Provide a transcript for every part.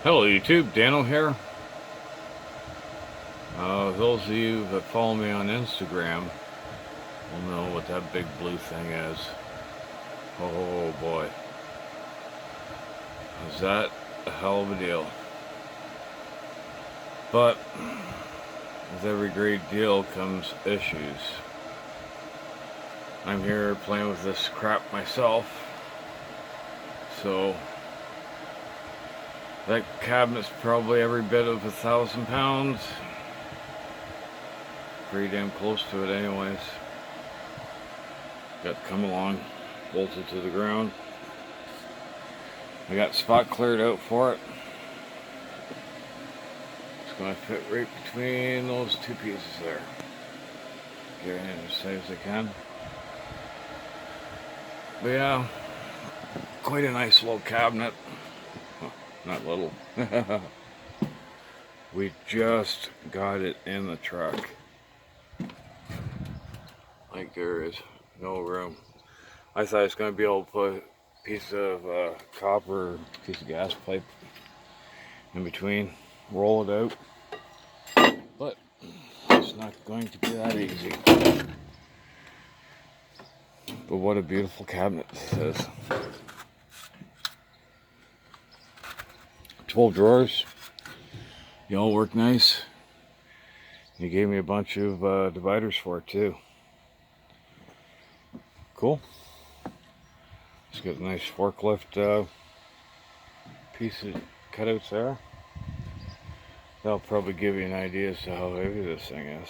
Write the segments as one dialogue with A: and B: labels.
A: Hello YouTube, Dano here. Those of you that follow me on Instagram will know what that big blue thing is. Oh boy. Is that a hell of a deal. But with every great deal comes issues. I'm here playing with this crap myself. So that cabinet's probably every bit of 1,000 pounds. Pretty damn close to it anyways. Got to come along, bolted to the ground. I got spot cleared out for it. It's going to fit right between those two pieces there. Get it in as tight as I can. But yeah, quite a nice little cabinet. Well, not little. We just got it in the truck. Like there is no room. I thought I was going to be able to put a piece of copper, piece of gas pipe in between, roll it out, but it's not going to be that easy. But what a beautiful cabinet this is. 12 drawers, they all work nice. He gave me a bunch of dividers for it too. Cool. It's got a nice forklift piece of cutouts there. That'll probably give you an idea as to how heavy this thing is.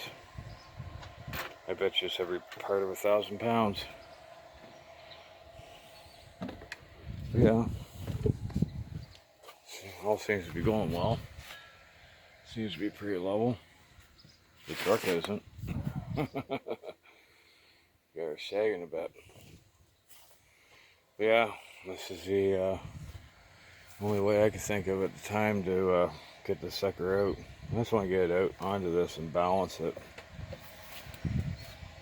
A: I bet you it's every part of 1,000 pounds. But yeah, all seems to be going well. Seems to be pretty level. The truck isn't. Got her sagging a bit. But yeah, this is the only way I could think of at the time to get the sucker out. I just want to get it out onto this and balance it.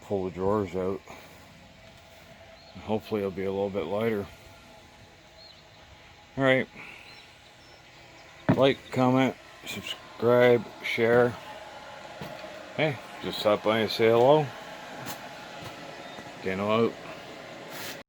A: Pull the drawers out. And hopefully it'll be a little bit lighter. Alright. Like, comment, subscribe, share. Hey, just stop by and say hello. Dano out.